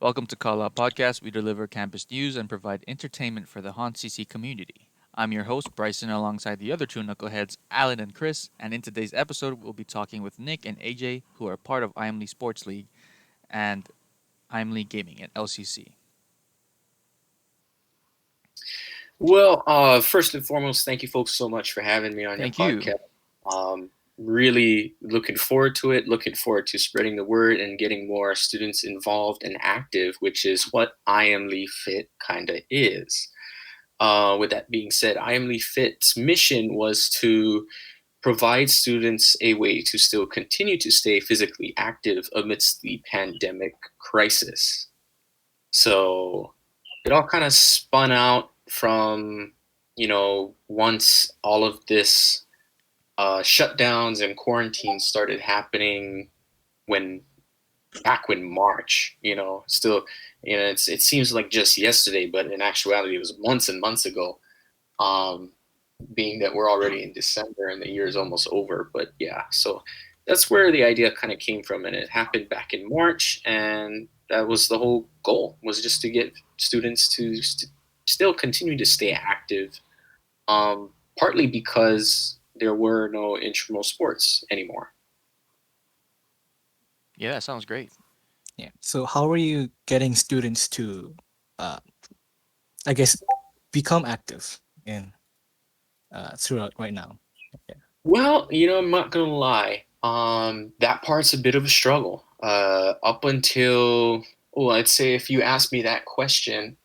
Welcome to Call Out Podcast. We deliver campus news and provide entertainment for the HonCC community. I'm your host, Bryson, alongside the other two knuckleheads, Alan and Chris, and in today's episode, we'll be talking with Nick and AJ, who are part of IM LeeSports League and IM Lee Gaming at LCC. Well, first and foremost, thank you folks so much for having me on your Thank you. podcast. Really looking forward to it, looking forward to spreading the word and getting more students involved and active, which is what IM Lee Fit kind of is. With that being said, IM Lee Fit's mission was to provide students a way to still continue to stay physically active amidst the pandemic crisis. So it all kind of spun out from, once all of this shutdowns and quarantines started happening back when March, still, it seems like just yesterday, but in actuality, it was months and months ago. Being that we're already in December and the year is almost over, but yeah, so that's where the idea kind of came from, and it happened back in March, and that was the whole goal, was just to get students to still continue to stay active, partly because there were no intramural sports anymore. Yeah, that sounds great. Yeah. So how are you getting students to, I guess, become active in throughout right now? Yeah. Well, I'm not gonna lie. That part's a bit of a struggle. Up until, I'd say if you asked me that question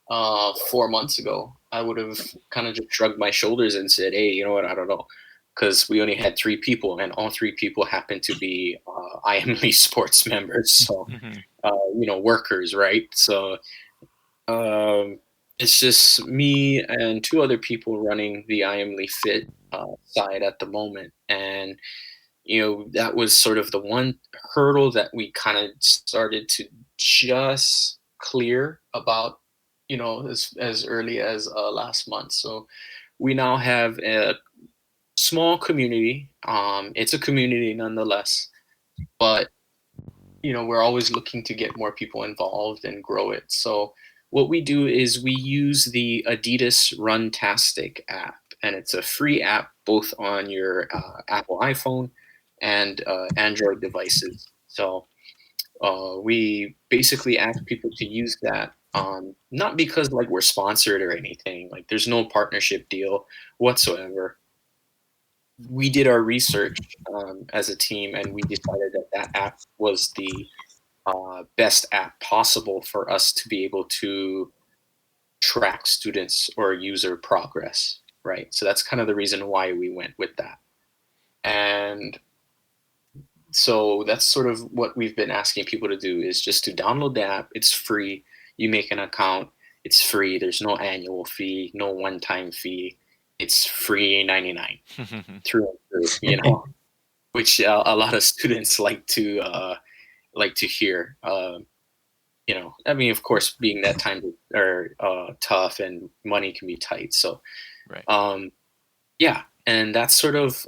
4 months ago, I would have kind of just shrugged my shoulders and said, "Hey, you know what? I don't know," because we only had 3 people, and all 3 people happened to be IM LeeSports members, so workers, right? So it's just me and 2 other people running the IM Lee Fit side at the moment, and that was sort of the one hurdle that we kind of started to just clear about, as early as last month. So we now have a small community. It's a community nonetheless, but we're always looking to get more people involved and grow it. So what we do is we use the Adidas Runtastic app, and it's a free app both on your Apple iPhone and Android devices. So we basically ask people to use that, not because like we're sponsored or anything. Like there's no partnership deal whatsoever. We did our research as a team, and we decided that app was the best app possible for us to be able to track students or user progress, right? So that's kind of the reason why we went with that. And so that's sort of what we've been asking people to do, is just to download the app. It's free. You make an account. It's free. There's no annual fee, no one-time fee. It's free 99 through and through, which a lot of students like to hear. I mean, of course, being that times are tough and money can be tight. So, right. Yeah, and that's sort of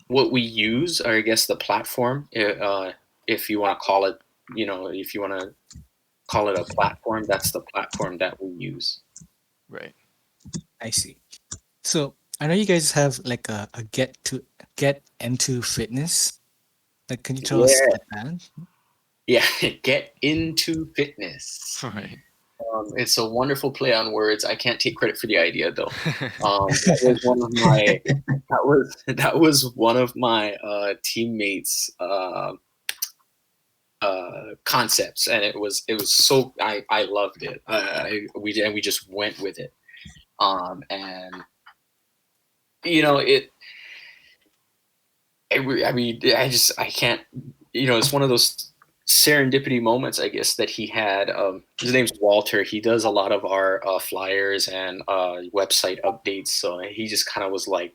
what we use, or I guess the platform, if you want to call it, if you want to call it a platform, that's the platform that we use. Right. I see. So I know you guys have like a get into fitness. Like, can you tell us Yeah. about that? Yeah, get into fitness. Right. It's a wonderful play on words. I can't take credit for the idea though. That was one of my that was one of my teammates' concepts, and it was so I loved it. We just went with it, and it. I mean, I can't. It's one of those serendipity moments, I guess, that he had. His name's Walter. He does a lot of our flyers and website updates. So he just kind of was like,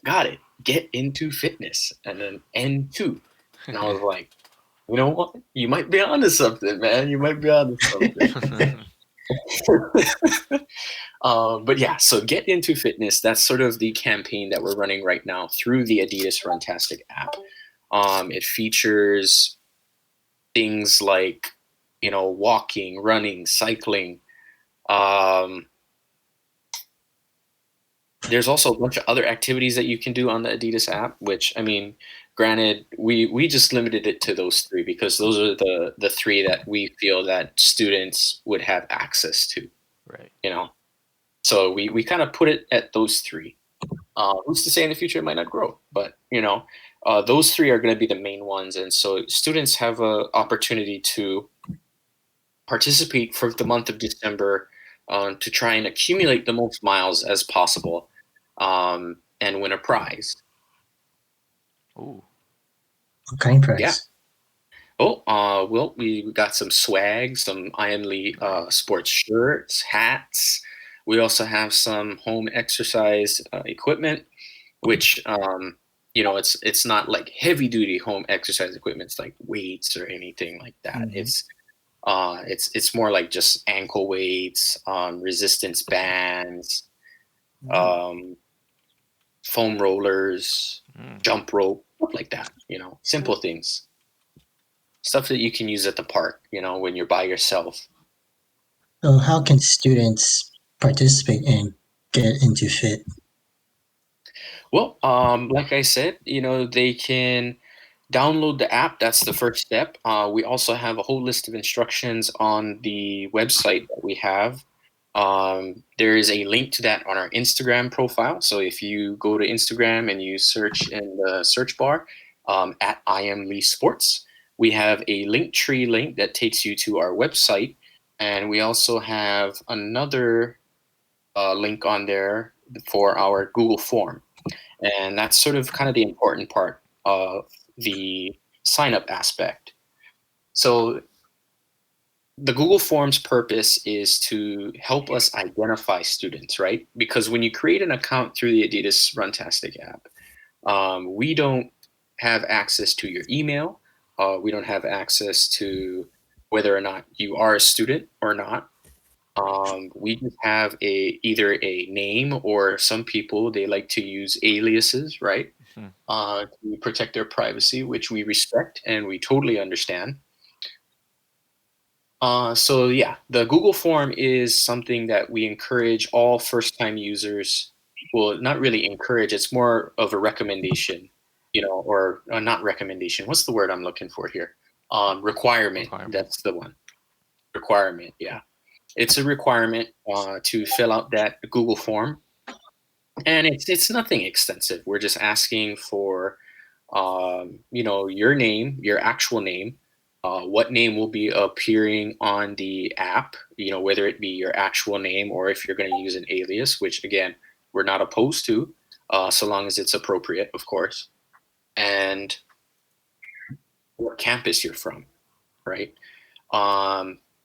"Got it. Get into fitness," and then N2. And I was like, "You know what? You might be onto something, man. You might be onto something." But yeah, so get into fitness. That's sort of the campaign that we're running right now through the Adidas Runtastic app. It features things like walking, running, cycling. Um, there's also a bunch of other activities that you can do on the Adidas app, which, I mean, granted, we just limited it to those three because those are the three that we feel that students would have access to, Right. So we kind of put it at those three. Who's to say in the future it might not grow? But those three are going to be the main ones, and so students have an opportunity to participate for the month of December to try and accumulate the most miles as possible, and win a prize. Ooh. What kind of Yeah. price? Oh, well, we got some swag, some IM LeeSports shirts, hats. We also have some home exercise equipment, which it's not like heavy duty home exercise equipment. It's like weights or anything like that. It's more like just ankle weights, resistance bands, foam rollers, jump rope, stuff like that. Simple things. Stuff that you can use at the park, when you're by yourself. So how can students participate and get into fit? Well, like I said, they can download the app. That's the first step. We also have a whole list of instructions on the website that we have. There is a link to that on our Instagram profile. So if you go to Instagram and you search in the search bar at IM LeeSports, we have a Linktree link that takes you to our website. And we also have another link on there for our Google form. And that's sort of kind of the important part of the sign-up aspect. So the Google Forms purpose is to help us identify students, right? Because when you create an account through the Adidas Runtastic app, we don't have access to your email. We don't have access to whether or not you are a student or not. We just have either a name, or some people, they like to use aliases, right? To protect their privacy, which we respect and we totally understand. So yeah, the Google form is something that we encourage all first-time users. Well, not really encourage, it's more of a recommendation, or not recommendation. What's the word I'm looking for here? Requirement. That's the one. Requirement, yeah. It's a requirement to fill out that Google form. And it's nothing extensive. We're just asking for, your name, your actual name, what name will be appearing on the app, whether it be your actual name or if you're going to use an alias, which again, we're not opposed to, so long as it's appropriate, of course. And what campus you're from, right?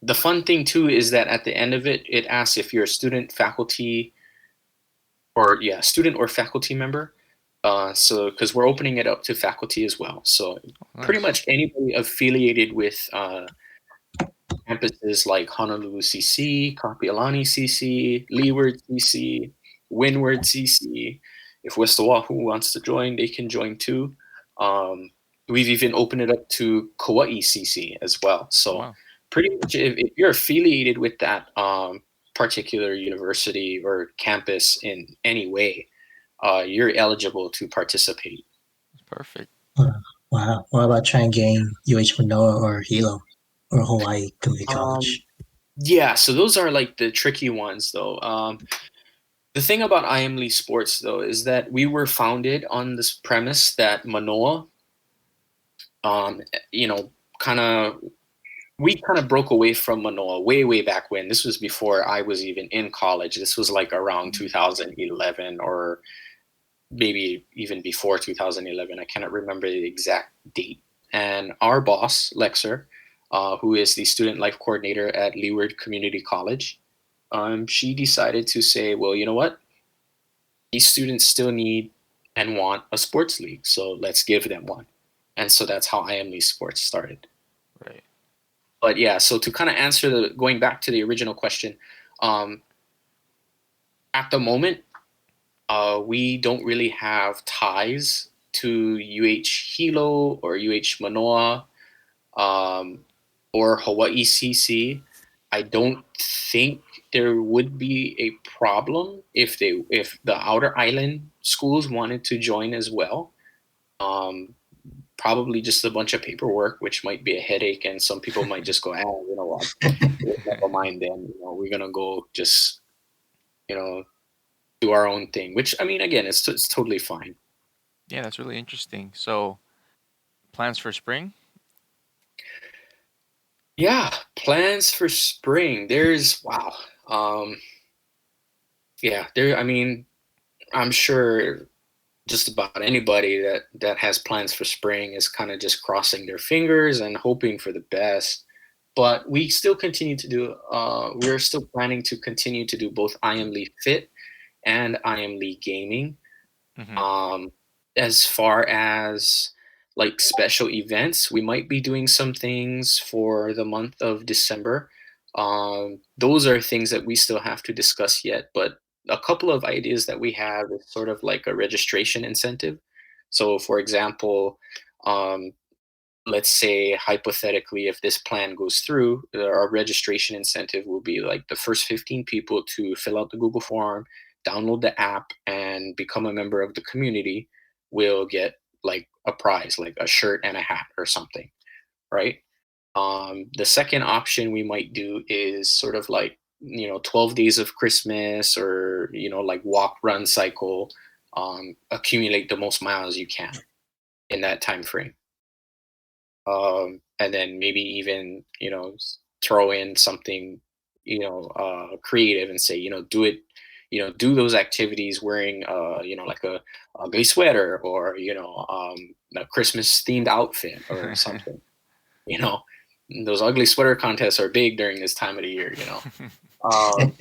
The fun thing too is that at the end of it, it asks if you're a student, faculty, student or faculty member. So because we're opening it up to faculty as well. So pretty much anybody affiliated with campuses like Honolulu CC, Kapi'olani CC, Leeward CC, Windward CC. If West Oahu wants to join, they can join too. We've even opened it up to Kauai CC as well. So pretty much if you're affiliated with that particular university or campus in any way, you're eligible to participate. Perfect. Wow. What about trying getting UH Manoa or Hilo or Hawaii Community College? Yeah, so those are like the tricky ones though. The thing about IM LeeSports though is that we were founded on this premise that Manoa, we kind of broke away from Manoa way back when. This was before I was even in college. This was like around 2011 or maybe even before 2011. I cannot remember the exact date. And our boss, Lexer, who is the student life coordinator at Leeward Community College, she decided to say, well, you know what? These students still need and want a sports league, so let's give them one. And so that's how IM LeeSports started. Right. But yeah, so to kind of answer going back to the original question, at the moment, we don't really have ties to UH Hilo or UH Manoa. or Hawai'i CC, I don't think there would be a problem if the outer island schools wanted to join as well. Um, Probably just a bunch of paperwork, which might be a headache, and some people might just go, ah, you know what, never mind. Then we're gonna go just you know do our own thing. Which I mean, again, it's totally fine. Yeah, that's really interesting. So, plans for spring? Yeah, plans for spring. There's wow. Um, yeah, there. I mean, I'm sure just about anybody that has plans for spring is kind of just crossing their fingers and hoping for the best. But we still continue to do. We're still planning to continue to do both IM Lee Fit and IM Lee Gaming. Mm-hmm. Um, as far as like special events, we might be doing some things for the month of December. Those are things that we still have to discuss yet, but a couple of ideas that we have is sort of like a registration incentive. So, for example, um, let's say hypothetically, if this plan goes through, our registration incentive will be like the first 15 people to fill out the Google form, download the app, and become a member of the community will get like a prize, like a shirt and a hat or something, right? The second option we might do is sort of like 12 days of Christmas, or like walk run cycle. Accumulate the most miles you can in that time frame, and then maybe even throw in something creative and say do it, do those activities wearing like a ugly sweater, or a Christmas themed outfit or something. you know those ugly sweater contests are big during this time of the year. um,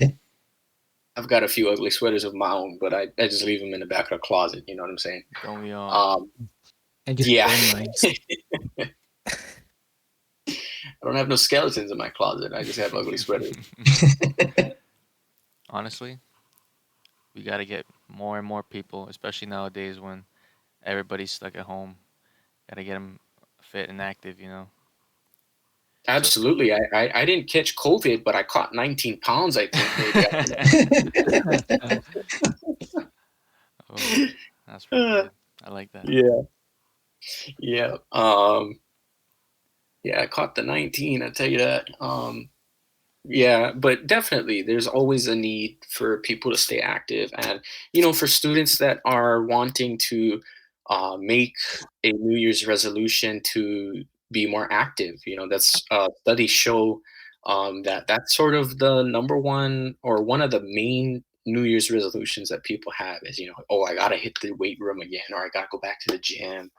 I've got a few ugly sweaters of my own, but I just leave them in the back of the closet, you know what I'm saying? Don't we all? And just Yeah. burn lines. I don't have no skeletons in my closet. I just have ugly sweaters. Honestly, we got to get more and more people, especially nowadays when everybody's stuck at home. Got to get them fit and active, you know? So, Absolutely. I didn't catch COVID, but I caught 19 pounds, I think, maybe. oh, that's pretty good. I like that. Yeah. Yeah. Yeah, I caught the 19, I tell you that. Yeah, but definitely there's always a need for people to stay active. And, for students that are wanting to make a New Year's resolution to be more active, that's studies show that that's sort of the number one or one of the main New Year's resolutions that people have is, oh, I got to hit the weight room again, or I got to go back to the gym,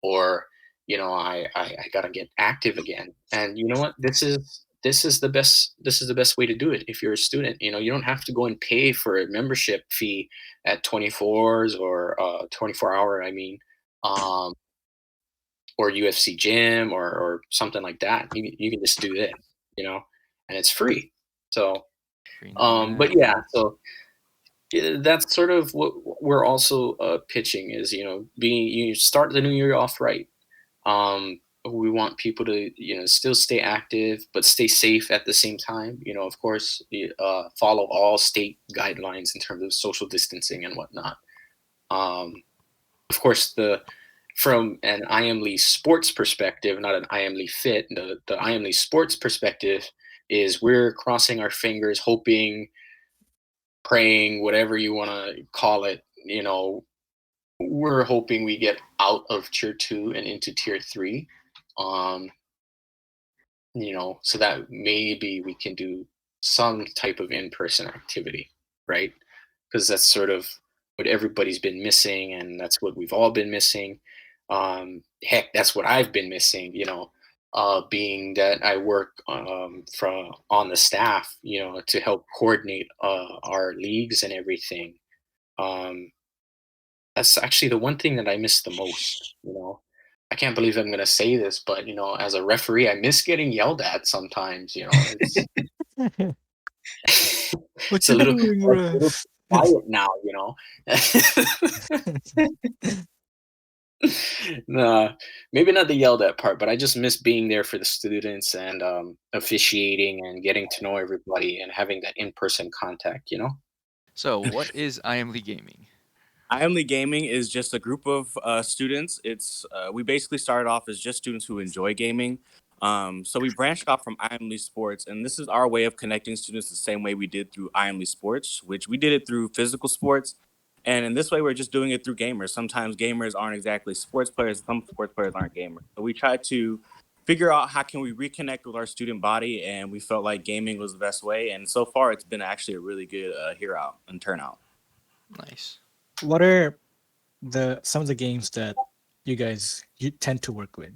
or, I got to get active again. And you know what? This is the best way to do it. If you're a student, you don't have to go and pay for a membership fee at 24s or 24-hour, I mean, um, or UFC gym, or something like that. You can just do this, and it's free. So, Free number but nine. yeah, so that's sort of what we're also pitching is, being you start the new year off right. We want people to, still stay active, but stay safe at the same time. Of course, follow all state guidelines in terms of social distancing and whatnot. Of course, from an IM LeeSports perspective, not an IM Lee Fit, the IM LeeSports perspective is we're crossing our fingers, hoping, praying, whatever you want to call it. We're hoping we get out of tier 2 and into tier 3. Um, so that maybe we can do some type of in-person activity, right? Because that's sort of what everybody's been missing, and that's what we've all been missing. Heck, that's what I've been missing, being that I work from on the staff, to help coordinate our leagues and everything. Um, that's actually the one thing that I miss the most. I can't believe I'm gonna say this, but as a referee, I miss getting yelled at sometimes. It's What it's a you little doing, a little ref? quiet now. Nah, maybe not the yelled at part, but I just miss being there for the students and officiating and getting to know everybody and having that in-person contact, you know? So, what is IM Lee Gaming? IM Gaming is just a group of students. It's we basically started off as just students who enjoy gaming. So we branched off from IM LeeSports, and this is our way of connecting students the same way we did through IM LeeSports, which we did it through physical sports. And in this way, we're just doing it through gamers. Sometimes gamers aren't exactly sports players. Some sports players aren't gamers. So we try to figure out how can we reconnect with our student body, and we felt like gaming was the best way. And so far, it's been actually a really good hear out and turnout. Nice. What are some of the games that you tend to work with?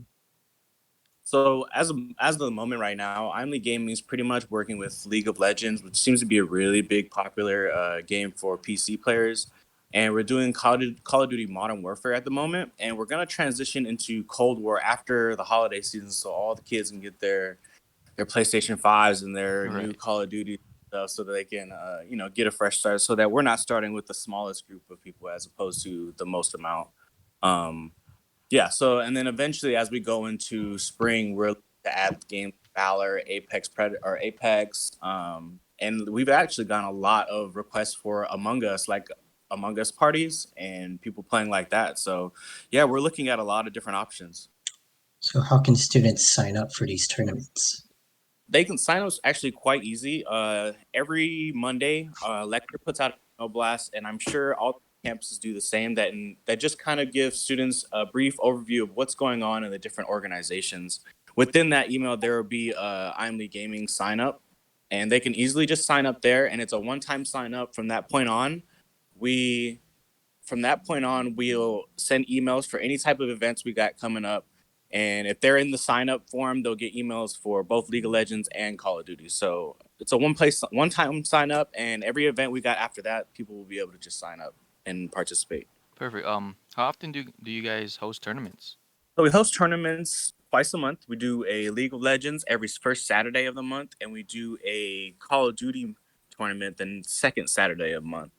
So as the moment right now, I'm Gaming is pretty much working with League of Legends, which seems to be a really big popular game for PC players. And we're doing Call of Duty Modern Warfare at the moment, and we're gonna transition into Cold War after the holiday season, so all the kids can get their PlayStation 5s and their new Right. Call of Duty stuff, so that they can get a fresh start, so that we're not starting with the smallest group of people as opposed to the most amount. Um, yeah, so and then eventually as we go into spring, we're looking to add games Valor, Apex. And we've actually gotten a lot of requests for Among Us parties and people playing like that. So yeah, we're looking at a lot of different options. So how can students sign up for these tournaments? They can sign up actually quite easy. Every Monday, Lecture puts out an email blast, and I'm sure all campuses do the same. That just kind of gives students a brief overview of what's going on in the different organizations. Within that email, there will be I'm Lee Gaming sign up, and they can easily just sign up there, and it's a one-time sign up. We from that point on, we'll send emails for any type of events we got coming up. And if they're in the sign up form, they'll get emails for both League of Legends and Call of Duty. So it's a one time sign up, and every event we got after that, people will be able to just sign up and participate. Perfect. How often do you guys host tournaments? So we host tournaments twice a month. We do a League of Legends every first Saturday of the month, and we do a Call of Duty tournament the second Saturday of the month.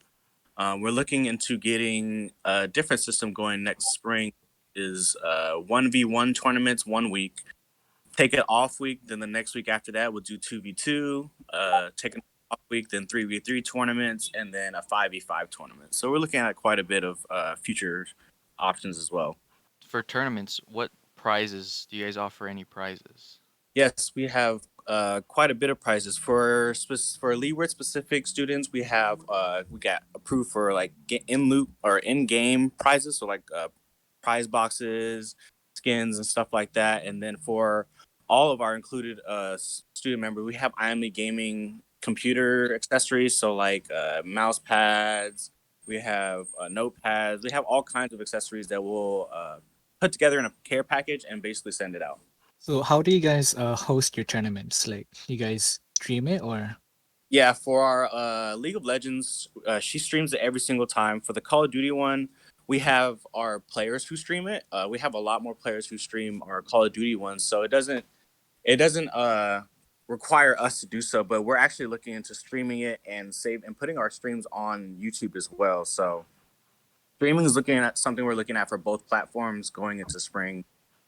We're looking into getting a different system going next spring. Is 1v1 tournaments 1 week, take an off week, then the next week after that we'll do 2v2, take an off week, then 3v3 tournaments, and then a 5v5 tournament. So we're looking at quite a bit of future options as well. For tournaments, what prizes do you guys offer? Any prizes? Yes, we have quite a bit of prizes for Leeward specific students. We got approved for like in loop or in game prizes, so like prize boxes, skins, and stuff like that. And then for all of our included student members, we have IM Gaming computer accessories, so like mouse pads. We have notepads. We have all kinds of accessories that we'll put together in a care package and basically send it out. So how do you guys host your tournaments? Like you guys stream it or? Yeah, for our League of Legends, she streams it every single time. For the Call of Duty one, we have our players who stream it. We have a lot more players who stream our Call of Duty ones, so it doesn't require us to do so. But we're actually looking into streaming it and putting our streams on YouTube as well. So streaming is looking at something we're looking at for both platforms going into spring.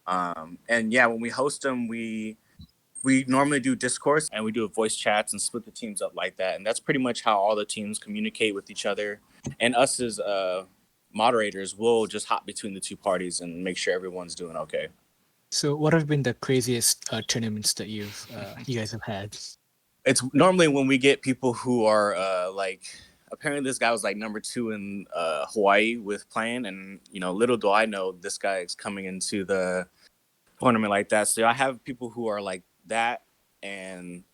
And yeah, when we host them, we normally do discourse and we do voice chats and split the teams up like that. And that's pretty much how all the teams communicate with each other. And us as moderators will just hop between the two parties and make sure everyone's doing okay. So what have been the craziest tournaments that you guys have had? It's normally when we get people who are apparently this guy was like number 2 in Hawaii with playing, and little do I know this guy is coming into the tournament like that. So I have people who are like that, and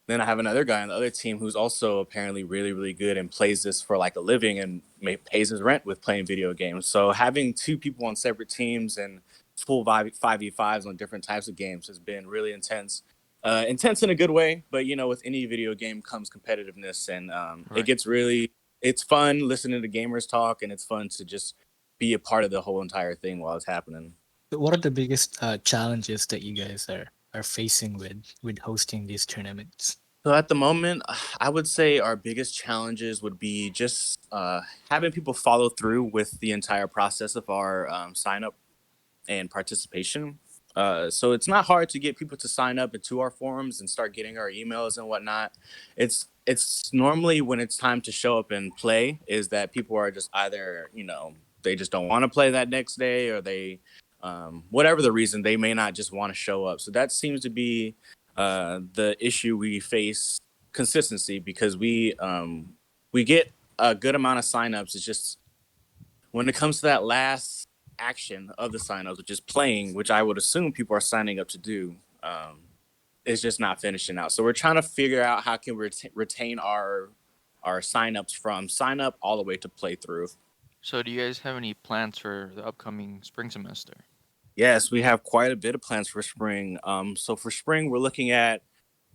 then I have another guy on the other team who's also apparently really, really good and plays this for like a living and pays his rent with playing video games. So having two people on separate teams and full 5v5s on different types of games has been really intense. Intense in a good way, but with any video game comes competitiveness, and Right. it's fun listening to gamers talk, and it's fun to just be a part of the whole entire thing while it's happening. So what are the biggest challenges that you guys are facing with hosting these tournaments? So at the moment, I would say our biggest challenges would be just having people follow through with the entire process of our sign up. and participation. So it's not hard to get people to sign up into our forums and start getting our emails and whatnot. It's normally when it's time to show up and play is that people are just either, they just don't want to play that next day, or they, whatever the reason, they may not just want to show up. So that seems to be the issue we face, consistency, because we get a good amount of signups. It's just when it comes to that last action of the signups, which is playing, which I would assume people are signing up to do, is just not finishing out. So we're trying to figure out how can we retain our signups from sign up all the way to play through. So do you guys have any plans for the upcoming spring semester? Yes, we have quite a bit of plans for spring. So for spring, we're looking at,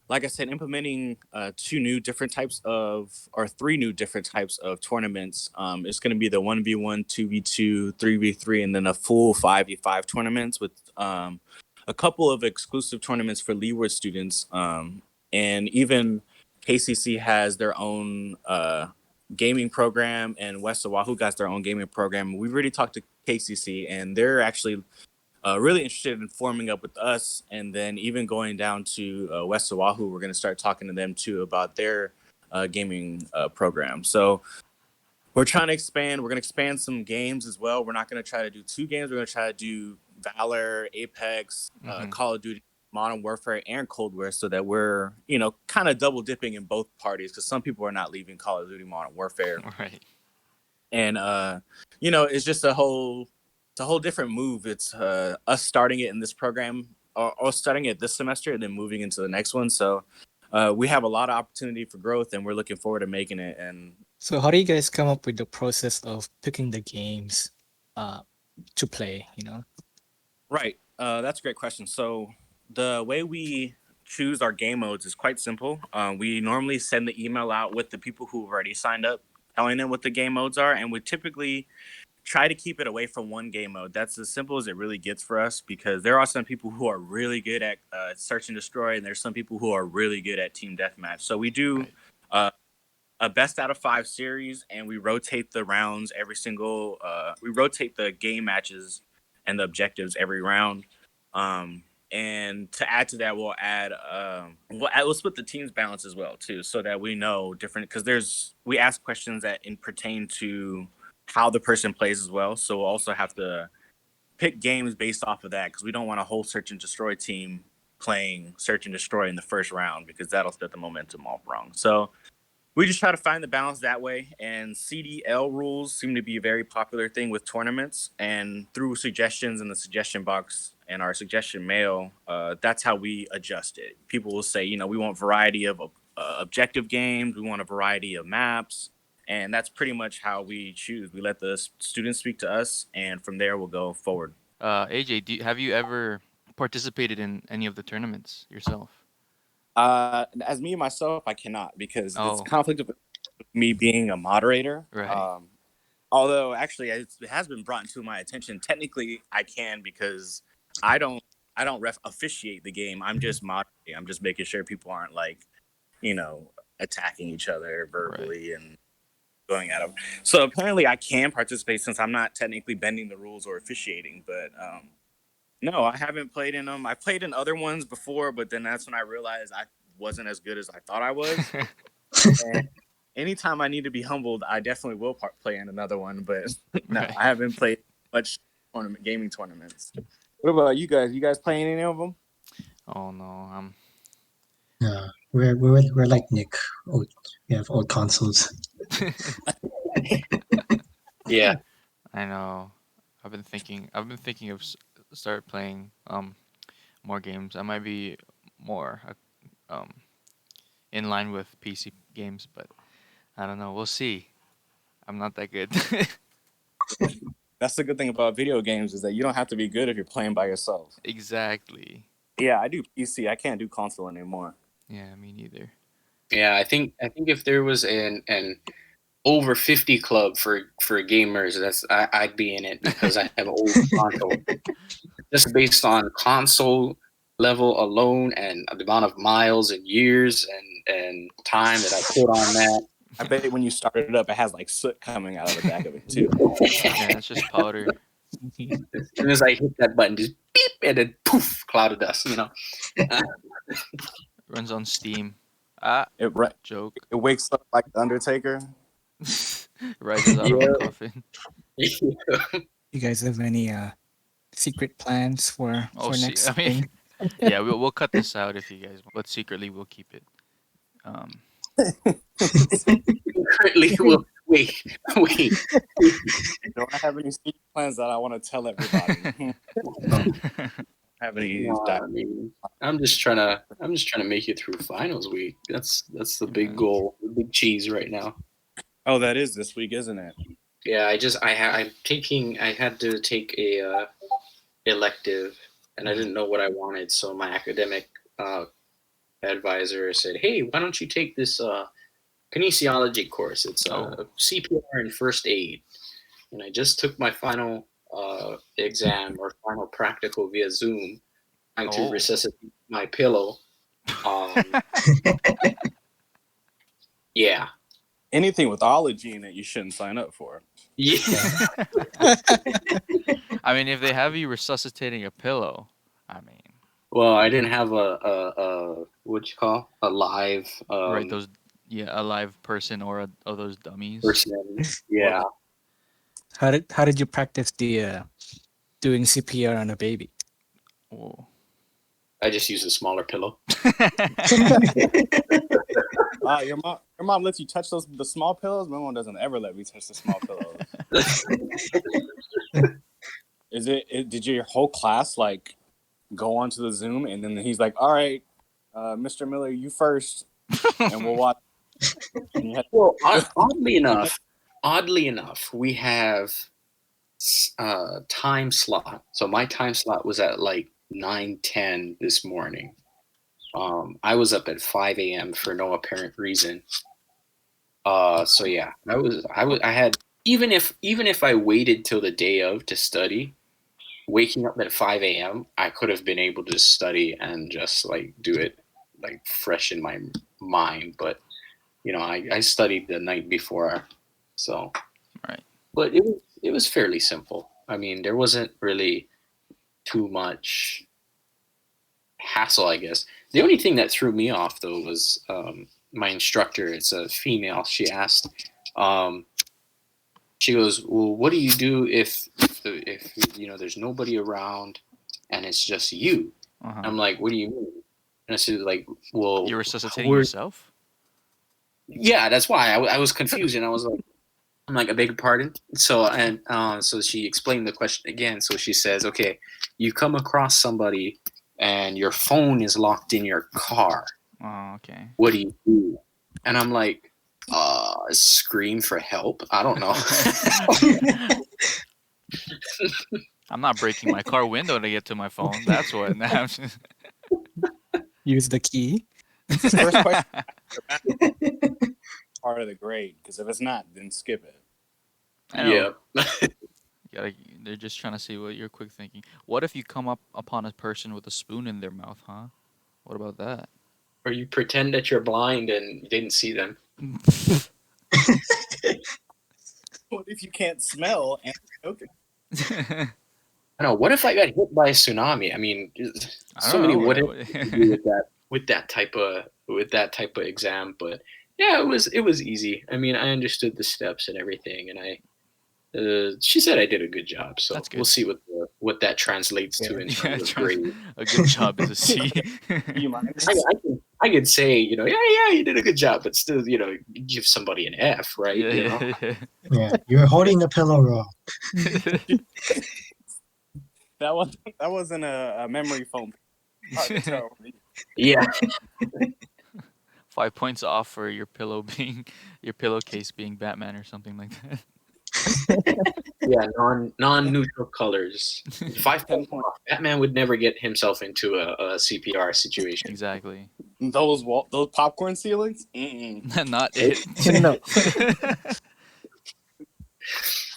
like I said, implementing three new different types of tournaments. It's going to be the 1v1, 2v2, 3v3, and then a full 5v5 tournaments with a couple of exclusive tournaments for Leeward students. And even KCC has their own gaming program, and West Oahu got their own gaming program. We've already talked to KCC, and they're actually really interested in forming up with us, and then even going down to West Oahu, we're going to start talking to them too about their gaming program. So we're trying to expand. We're going to expand some games as well. We're not going to try to do 2 games. We're going to try to do Valor, Apex, Call of Duty, Modern Warfare, and Cold War, so that we're, kind of double dipping in both parties, because some people are not leaving Call of Duty Modern Warfare. Right. And, it's just a whole different move. It's us starting it in this program, or starting it this semester and then moving into the next one. So we have a lot of opportunity for growth, and we're looking forward to making it. And So how do you guys come up with the process of picking the games to play, right, that's a great question. So the way we choose our game modes is quite simple. We normally send the email out with the people who have already signed up, telling them what the game modes are, and we typically try to keep it away from one game mode. That's as simple as it really gets for us, because there are some people who are really good at search and destroy, and there's some people who are really good at team deathmatch. So we do a best out of 5 series, and we rotate the rounds every single. We rotate the game matches and the objectives every round. And to add to that, we'll split the teams balance as well too, so that we know different, because we ask questions that pertain to how the person plays as well. So we'll also have to pick games based off of that, because we don't want a whole search and destroy team playing search and destroy in the first round, because that'll set the momentum off wrong. So we just try to find the balance that way. And CDL rules seem to be a very popular thing with tournaments, and through suggestions in the suggestion box and our suggestion mail, that's how we adjust it. People will say, we want variety of objective games, we want a variety of maps, and that's pretty much how we choose. We let the students speak to us, and from there we'll go forward. AJ, have you ever participated in any of the tournaments yourself? As me myself, I cannot, because it's conflict of me being a moderator. Right. Although actually it has been brought to my attention. Technically, I can, because I don't officiate the game. I'm just moderating. I'm just making sure people aren't attacking each other verbally and going at them. So apparently I can participate, since I'm not technically bending the rules or officiating. But no, I haven't played in them. I played in other ones before, but then that's when I realized I wasn't as good as I thought I was. And anytime I need to be humbled, I definitely will play in another one. But no, I haven't played much gaming tournaments. What about you guys? You guys playing any of them? Oh no, we're like Nick. We have old consoles. Yeah. I know. I've been thinking of start playing more games. I might be more in line with PC games, but I don't know. We'll see. I'm not that good. That's the good thing about video games, is that you don't have to be good if you're playing by yourself. Exactly. Yeah, I do PC. I can't do console anymore. Yeah, me neither. Yeah, I think if there was an over 50 club for gamers, I'd be in it, because I have old console. Just based on console level alone, and the amount of miles and years and time that I put on that. I bet when you start it up, it has like soot coming out of the back of it too. Yeah, it's just powder. As soon as I hit that button, just beep, and then poof, cloud of dust. Runs on Steam. It Joke. wakes up like the Undertaker. Rises out of a Yeah. coffin. You guys have any secret plans for next spring? Yeah, we'll cut this out if you guys want, but secretly we'll keep it. Secretly, wait. Don't have any secret plans that I want to tell everybody. Have any? I mean, I'm just trying to make it through finals week. That's the big goal, the big cheese right now. Oh, that is this week, isn't it? Yeah, I had to take a elective, and I didn't know what I wanted, so my academic advisor said, "Hey, why don't you take this kinesiology course? It's CPR and first aid." And I just took my final exam or final practical via Zoom, trying to resuscitate my pillow. Yeah. Anything with ology in it, you shouldn't sign up for. Yeah. I mean, if they have you resuscitating a pillow, I mean. Well, I didn't have a what you call a live right, a live person or those dummies. person. Yeah. How did you practice the doing CPR on a baby? Whoa. I just use a smaller pillow. Your mom lets you touch the small pillows. My mom doesn't ever let me touch the small pillows. Did your whole class like go onto the Zoom and then he's like, "All right, Mr. Miller, you first, and we'll watch." Well, oddly enough, we have time slot. So my time slot was at like 9:10 this morning. I was up at 5 a.m. for no apparent reason. So yeah, I had even if I waited till the day of to study, waking up at 5 a.m. I could have been able to study and just like do it like fresh in my mind. But I studied the night before, so right. But it was fairly simple. I mean, there wasn't really too much hassle, I guess. The only thing that threw me off though was my instructor. It's a female. She asked, she goes, "Well, what do you do if there's nobody around and it's just you?" Uh-huh. I'm like, "What do you mean?" And I said, like, "Well, you're resuscitating yourself?" Yeah, that's why I was confused, and I was like, "I'm like, I beg your pardon." So so she explained the question again. So she says, "Okay, you come across somebody and your phone is locked in your car. Oh, okay. What do you do?" And I'm like, scream for help. I don't know. I'm not breaking my car window to get to my phone. That's what. Use the key. First question. Part of the grade, because if it's not, then skip it. Yeah. They're just trying to see what you're quick thinking. What if you come up upon a person with a spoon in their mouth, huh? What about that? Or you pretend that you're blind and you didn't see them. What if you can't smell and okay? I know. What if I got hit by a tsunami? I mean, so many what if with that type of exam. But yeah, it was easy. I mean, I understood the steps and everything, and she said I did a good job. So we'll see what that translates to in terms of grade. A good job is a C. You mind? I could say, yeah, you did a good job, but still, give somebody an F, right? Yeah, you're holding the pillow wrong. That wasn't a memory foam. Yeah. 5 points off for your pillowcase being Batman or something like that. Yeah, non-neutral colors. 5 points off. Batman would never get himself into a CPR situation. Exactly. Those popcorn ceilings? Not it. No.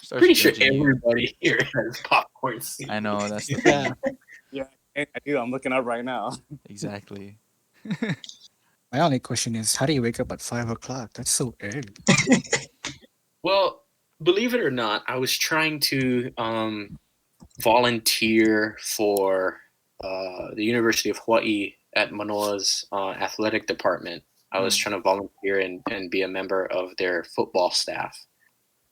Pretty sure everybody here has popcorn ceilings. I know, that's the thing. Yeah, I do. I'm looking up right now. Exactly. My only question is, how do you wake up at 5 o'clock? That's so early. Well, believe it or not, I was trying to volunteer for the University of Hawaii at Manoa's athletic department. I was trying to volunteer and be a member of their football staff.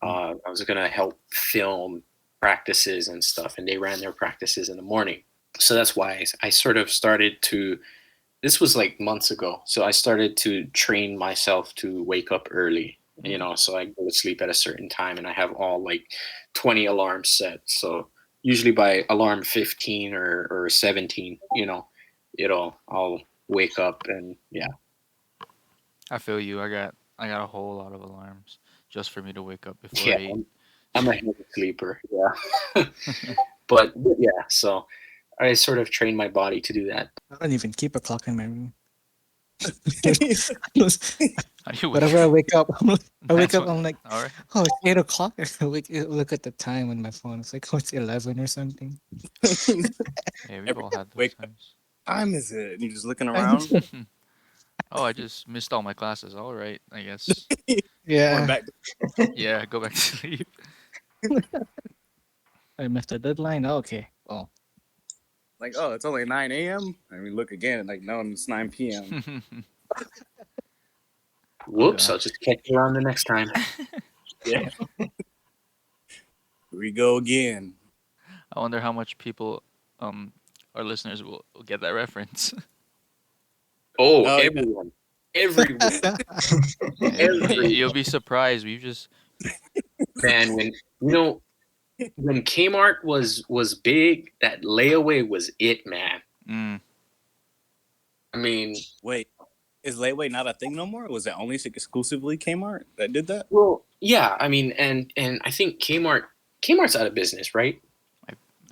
I was going to help film practices and stuff, and they ran their practices in the morning. So that's why I sort of started to, this was like months ago. So I started to train myself to wake up early, so I go to sleep at a certain time, and I have all like 20 alarms set. So usually by alarm 15 or 17, I'll wake up and yeah. I feel you. I got a whole lot of alarms just for me to wake up before Yeah, 8. I'm a heavy sleeper. Yeah. but yeah, so I sort of trained my body to do that. I don't even keep a clock in my room. How do you wake Whenever I up? wake up, I'm That's like, all right. oh, it's 8 o'clock. I look at the time on my phone. It's like, oh, it's 11 or something. Yeah, we've all had those Wake up. times. Time is it? And you're just looking around. Oh, I just missed all my classes. All right, I guess. Going Yeah, back. Yeah, go back to sleep. I missed the deadline. Oh, okay. Oh, Like, oh, it's only 9 a.m. And we look again, and like, no, it's 9 p.m. Whoops, God. I'll just catch you around the next time. Yeah. Here we go again. I wonder how much people, our listeners will get that reference. Oh, Oh, yeah. everyone. Everyone. You'll be surprised. We've just Man, when Kmart was big, that layaway was it, man. I mean, Wait, is Layaway not a thing no more? Was it only exclusively Kmart that did that? well, yeah, I mean, and I think Kmart's out of business, right?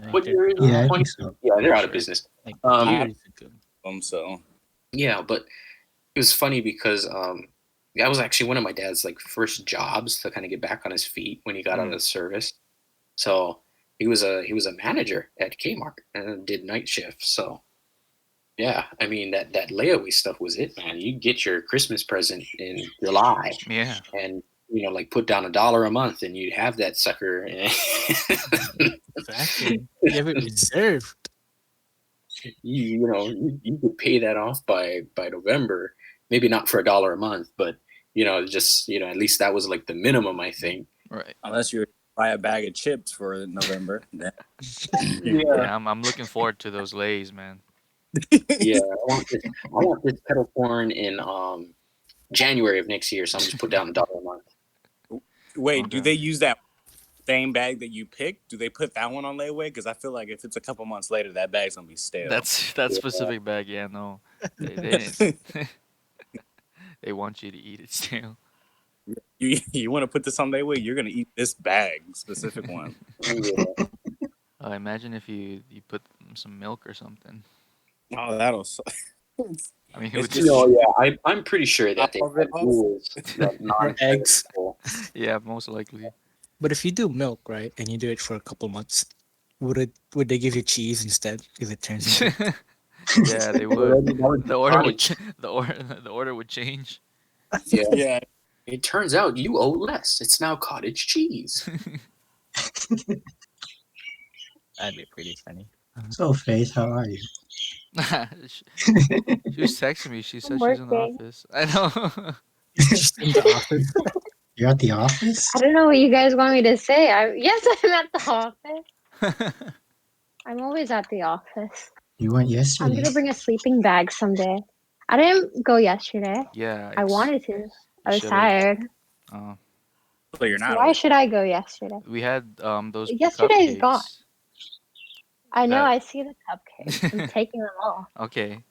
What year is it? Yeah, I 20? think so. Yeah, they're out of Sure. business. like Um, years ago. So Yeah, but it was funny because that was actually one of my dad's like first jobs to kind of get back on his feet when he got out of the service. So he was a manager at Kmart and did night shift. So yeah, I mean that layaway stuff was it, man. You get your Christmas present in July Yeah. and like put down $1 a month and you'd have that sucker. Exactly. You have it reserved. You could pay that off by November. Maybe not for $1 a month, but just at least that was like the minimum, I think. Right. unless you buy a bag of chips for November, then Yeah, I'm looking forward to those lays, man. Yeah, I want this kettle corn in January of next year, so I'm just put down $1 a month. wait, do Okay. they use that same bag that you picked? Do they put that one on Layaway? Because I feel like if it's a couple months later, that bag's gonna be stale. That's that specific bag. Yeah, no, they they want you to eat it still. you want to put this on Layaway, you're gonna eat this bag, specific one. Yeah. Imagine if you put some milk or something. Oh, that'll. I mean, it It's would just- just, Yeah, I'm pretty sure that they All of have it. rules that eggs. non-perishable. yeah, most likely. But if you do milk, right, and you do it for a couple months, would they give you cheese instead? Because it turns into Yeah, they would. The order would Cottage- the order would change. Yeah. Yeah, It turns out you owe less. It's now cottage cheese. that'd be pretty funny. So, Faith, how are you? she, she was texting me. She said she's in the working. office. I know. Just in the office. You're at the office? I don't know what you guys want me to say. Yes, I'm at the office. I'm always at the office. You went I'm yesterday. gonna bring a sleeping bag someday. I didn't go yesterday. Yeah. I it's- wanted to. I was should've. tired. Oh, so you're not. Why should I go yesterday? we had those. Yesterday's cupcakes. gone. I know. That- I see the cupcakes. I'm taking them all. Okay,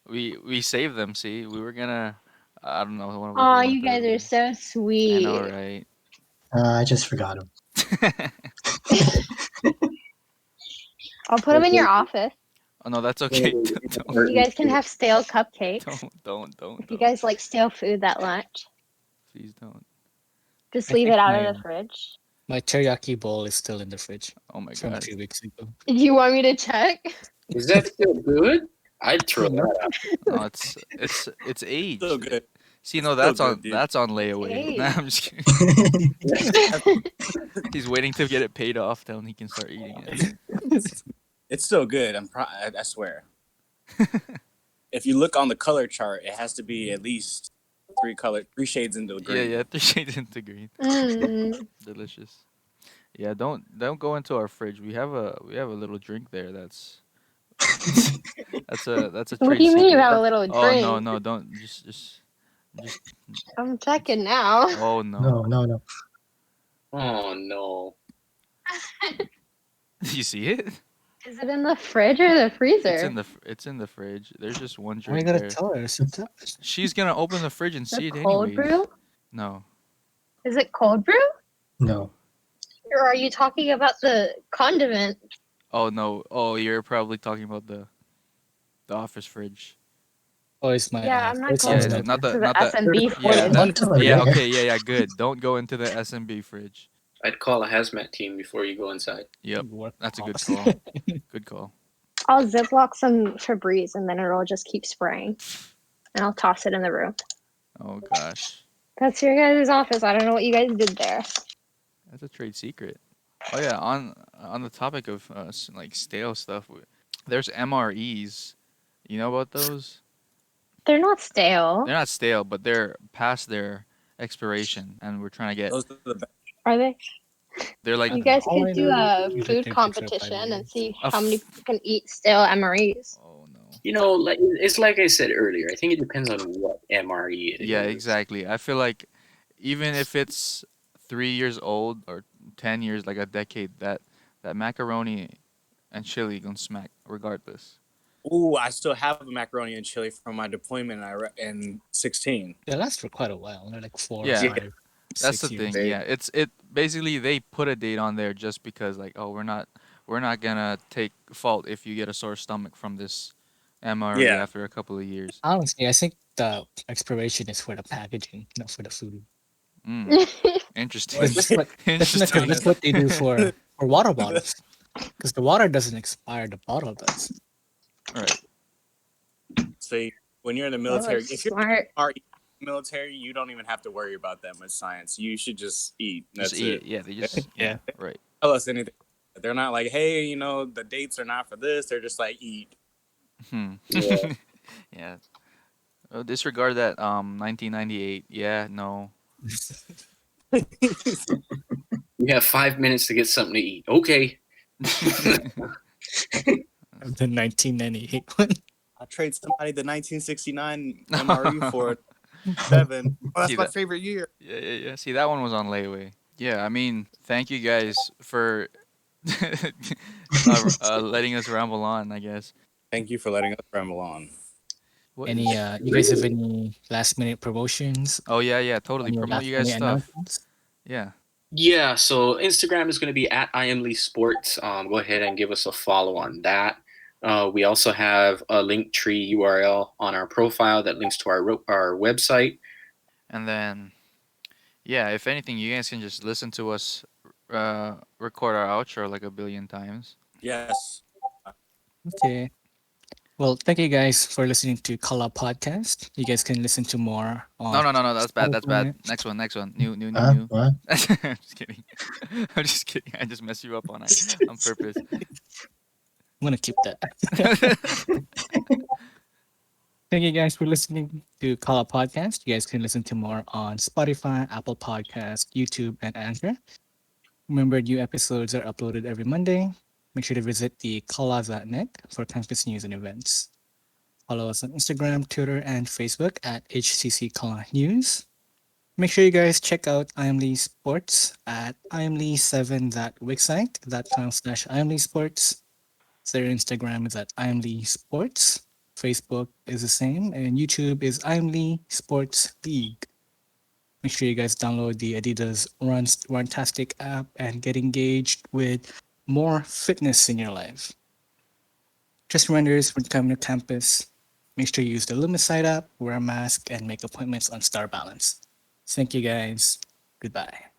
we saved them. See, we were gonna. I don't know. one of us Oh, was gonna you put guys it are so I sweet. know, right? I just forgot him. I'll put them in your office. Oh no, that's okay. You guys can have stale cupcakes. Don't. If you guys like stale food at lunch, Please don't. just I leave it think out my- of the fridge. My teriyaki bowl is still in the fridge Oh my from god. 2 weeks ago. Do you want me to check? Is that still good? I'd throw that out. No, it's aged. So good. See, no, Still good, dude. that's on layaway. Hey. Nah, I'm just kidding. He's waiting to get it paid off, then he can start eating it. It's still good. I swear. If you look on the color chart, it has to be at least three shades into the green. Yeah, 3 shades into green. Mm. Delicious. Yeah, don't go into our fridge. We have a little drink there. That's a What trade do you mean you secret. have a little Oh drink? no, don't just. I'm checking now. Oh no. No. Oh no. You see it? Is it in the fridge or the freezer? It's in the fridge. There's just one Why you drink gotta there. tell her? Sometimes. She's gonna open the fridge and Is see it it cold anyways. brew? No. Is it cold brew? No. Or are you talking about the condiment? Oh no. Oh, you're probably talking about the office fridge. Oh, it's my. Yeah, I'm not fridge going sounds Yeah, like not to the the S&B fridge. yeah, Don't tell her yeah, that. okay, yeah, good. Don't go into the SMB fridge. I'd call a hazmat team before you go inside. Yep. work That's a good off. call. Good call. I'll Ziploc some Febreze and then it'll just keep spraying. And I'll toss it in the room. Oh gosh. That's your guys' office. I don't know what you guys did there. That's a trade secret. Oh yeah, on the topic of like stale stuff, there's MREs. You know about those? They're not stale. They're not stale, but they're past their expiration, and we're trying to get. Those are the best. Are they? They're like You guys All I could do know a is that food they're competition and see A how many f- people can eat stale MREs. Oh no. You know, like it's like I said earlier. I think it depends on what MRE it is. Yeah, exactly. I feel like even if it's 3 years old or 10 years, like a decade, that macaroni and chili gonna smack regardless. Ooh, I still have a macaroni and chili from my deployment in 16. They last for quite a while. They're like 4 Yeah. or 5, That's 6 the years. thing. Yeah, it basically they put a date on there just because like, oh, we're not gonna take fault if you get a sore stomach from this MRE Yeah. after a couple of years. Honestly, I think the expiration is for the packaging, not for the food. Mm, interesting. Because that's what they do for water bottles. Because the water doesn't expire, the bottle does. Right. See, when you're in the Oh, military, if you're smart. military, you don't even have to worry about that much science. You should just eat. That's Just eat it. it. Yeah, they just Yeah. Right. Tell us anything. They're not like, hey, the dates are not for this. They're just like, eat. Hmm. Yeah. Yeah. Disregard that 1998. Yeah, no. You have 5 minutes to get something to eat. Okay. The 1998 one. I'll trade somebody the 1969 MRE for 7. Oh, that's See my that? favorite year. Yeah. See, that one was on layaway. Yeah, I mean, thank you guys for letting us ramble on, I guess. Thank you for letting us ramble on. What Any is- you guys have any last minute promotions? Oh yeah, totally. Any Promote you guys' last-minute stuff. announcements? Yeah. Yeah, so Instagram is going to be at IM LeeSports. Go ahead and give us a follow on that. We also have a Linktree URL on our profile that links to our website. And then, yeah, if anything, you guys can just listen to us record our outro like a billion times. Yes. Okay. Well, thank you guys for listening to Kala Podcast. You guys can listen to more on No, that's bad. That's bad. Spotify. Next one. New. What? I'm just kidding. I'm just kidding. I just messed you up on purpose. I'm gonna keep that. Thank you guys for listening to Kala Podcast. You guys can listen to more on Spotify, Apple Podcast, YouTube, and Anchor. Remember, new episodes are uploaded every Monday. Make sure to visit the kala.net for campus news and events. Follow us on Instagram, Twitter, and Facebook at HCC Kala News. Make sure you guys check out IM LeeSports at imlee7.wixsite.com/IM LeeSports. Their Instagram is at IM LeeSports. Facebook is the same, and YouTube is IM LeeSports League. Make sure you guys download the Adidas Runtastic app and get engaged with more fitness in your life. Just reminders when coming to campus, make sure you use the Lumicide app, wear a mask, and make appointments on Star Balance. Thank you guys. Goodbye.